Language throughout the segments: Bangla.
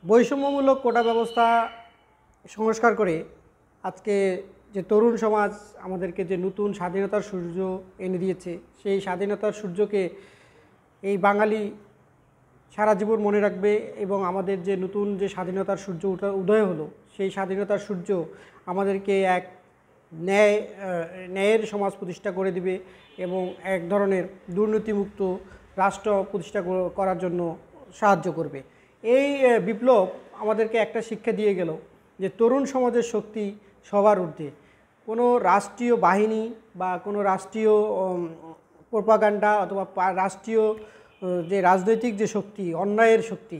বৈষম্যমূলক কোটা ব্যবস্থা সংস্কার করে আজকে যে তরুণ সমাজ আমাদেরকে যে নতুন স্বাধীনতার সূর্য এনে দিয়েছে, সেই স্বাধীনতার সূর্যকে এই বাঙালি সারা জীবন মনে রাখবে এবং আমাদের যে নতুন যে স্বাধীনতার সূর্য উদয় হলো, সেই স্বাধীনতার সূর্য আমাদেরকে এক ন্যায়ের সমাজ প্রতিষ্ঠা করে দিবে এবং এক ধরনের দুর্নীতিমুক্ত রাষ্ট্র প্রতিষ্ঠা করার জন্য সাহায্য করবে। এই বিপ্লব আমাদেরকে একটা শিক্ষা দিয়ে গেল যে তরুণ সমাজের শক্তি সবার ঊর্ধ্বে। কোনো রাষ্ট্রীয় বাহিনী বা কোনো রাষ্ট্রীয় প্রোপাগান্ডা অথবা রাষ্ট্রীয় যে রাজনৈতিক যে শক্তি, অন্যায়ের শক্তি,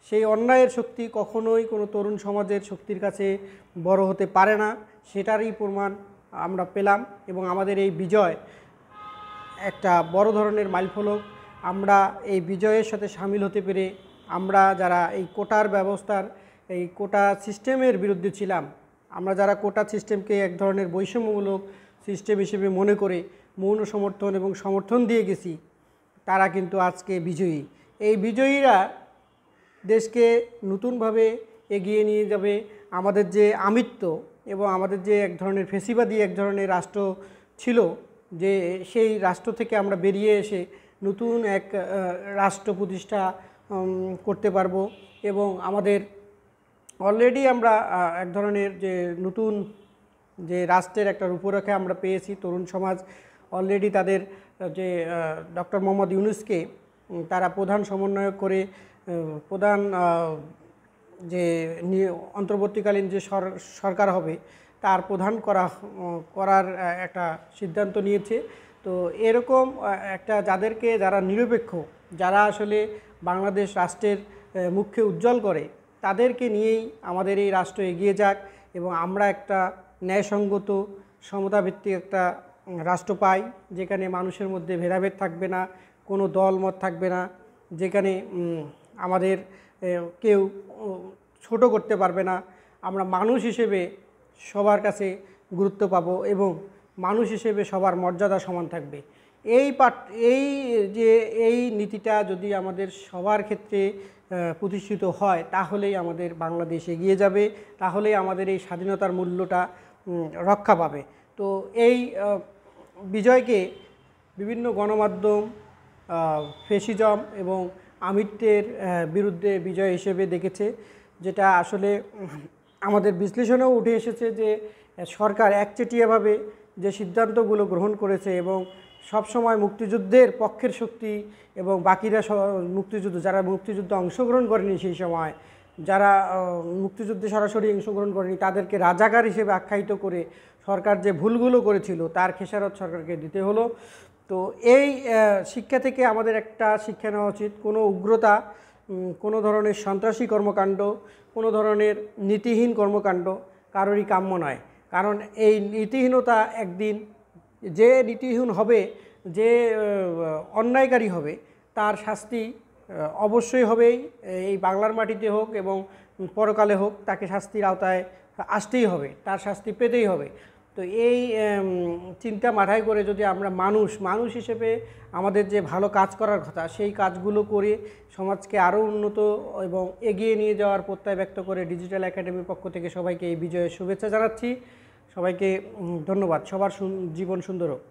সেই অন্যায়ের শক্তি কখনোই কোনো তরুণ সমাজের শক্তির কাছে বড় হতে পারে না। সেটারই প্রমাণ আমরা পেলাম এবং আমাদের এই বিজয় একটা বড় ধরনের মাইলফলক। আমরা এই বিজয়ের সাথে সামিল হতে পেরে, আমরা যারা এই কোটার ব্যবস্থার, এই কোটা সিস্টেমের বিরুদ্ধে ছিলাম, আমরা যারা কোটা সিস্টেমকে এক ধরনের বৈষম্যমূলক সিস্টেম হিসেবে মনে করে মৌন সমর্থন এবং সমর্থন দিয়ে গেছি, তারা কিন্তু আজকে বিজয়ী। এই বিজয়ীরা দেশকে নতুনভাবে এগিয়ে নিয়ে যাবে। আমাদের যে আমিত্ব এবং আমাদের যে এক ধরনের ফেসিবাদী এক ধরনের রাষ্ট্র ছিল, যে সেই রাষ্ট্র থেকে আমরা বেরিয়ে এসে নতুন এক রাষ্ট্র প্রতিষ্ঠা করতে পারবো এবং আমাদের অলরেডি আমরা এক ধরনের যে নতুন যে রাষ্ট্রের একটা রূপরেখা আমরা পেয়েছি। তরুণ সমাজ অলরেডি তাদের যে ডক্টর মোহাম্মদ ইউনূসকে তারা প্রধান সমন্বয়ক করে প্রধান যে অন্তর্বর্তীকালীন যে সরকার হবে তার প্রধান করার একটা সিদ্ধান্ত নিয়েছে। তো এরকম একটা যারা নিরপেক্ষ, যারা আসলে বাংলাদেশ রাষ্ট্রের মুখকে উজ্জ্বল করে, তাদেরকে নিয়েই আমাদের এই রাষ্ট্র এগিয়ে যাক এবং আমরা একটা ন্যায়সঙ্গত সমতাভিত্তিক একটা রাষ্ট্র পাই, যেখানে মানুষের মধ্যে ভেদাভেদ থাকবে না, কোনো দল মত থাকবে না, যেখানে আমাদের কেউ ছোট করতে পারবে না। আমরা মানুষ হিসেবে সবার কাছে গুরুত্ব পাবো এবং মানুষ হিসেবে সবার মর্যাদা সমান থাকবে। এই নীতিটা যদি আমাদের সবার ক্ষেত্রে প্রতিষ্ঠিত হয়, তাহলেই আমাদের বাংলাদেশ এগিয়ে যাবে, তাহলেই আমাদের এই স্বাধীনতার মূল্যটা রক্ষা পাবে। তো এই বিজয়কে বিভিন্ন গণমাধ্যম ফ্যাসিজম এবং আমিত্বের বিরুদ্ধে বিজয় হিসেবে দেখেছে, যেটা আসলে আমাদের বিশ্লেষণেও উঠে এসেছে যে সরকার একচেটিয়াভাবে যে সিদ্ধান্তগুলো গ্রহণ করেছে এবং সবসময় মুক্তিযুদ্ধের পক্ষের শক্তি এবং বাকিরা যারা মুক্তিযুদ্ধে অংশগ্রহণ করেনি, সেই সময় যারা মুক্তিযুদ্ধে সরাসরি অংশগ্রহণ করেনি, তাদেরকে রাজাকার হিসেবে আখ্যায়িত করে সরকার যে ভুলগুলো করেছিল তার খেসারত সরকারকে দিতে হলো। তো এই শিক্ষা থেকে আমাদের একটা শিক্ষা নেওয়া উচিত, কোনো উগ্রতা, কোনো ধরনের সন্ত্রাসী কর্মকাণ্ড, কোনো ধরনের নীতিহীন কর্মকাণ্ড কারোরই কাম্য নয়। কারণ এই নীতিহীনতা একদিন, যে নীতিহীন হবে, যে অন্যায়কারী হবে, তার শাস্তি অবশ্যই হবেই, এই বাংলার মাটিতে হোক এবং পরকালে হোক, তাকে শাস্তির আওতায় আসতেই হবে, তার শাস্তি পেতেই হবে। তো এই চিন্তা মাথায় করে যদি আমরা মানুষ হিসেবে আমাদের যে ভালো কাজ করার কথা, সেই কাজগুলো করে সমাজকে আরও উন্নত এবং এগিয়ে নিয়ে যাওয়ার প্রত্যয় ব্যক্ত করে ডিজিটাল একাডেমির পক্ষ থেকে সবাইকে এই বিজয়ের শুভেচ্ছা জানাচ্ছি। সবাইকে ধন্যবাদ। সবার জীবন সুন্দর হোক।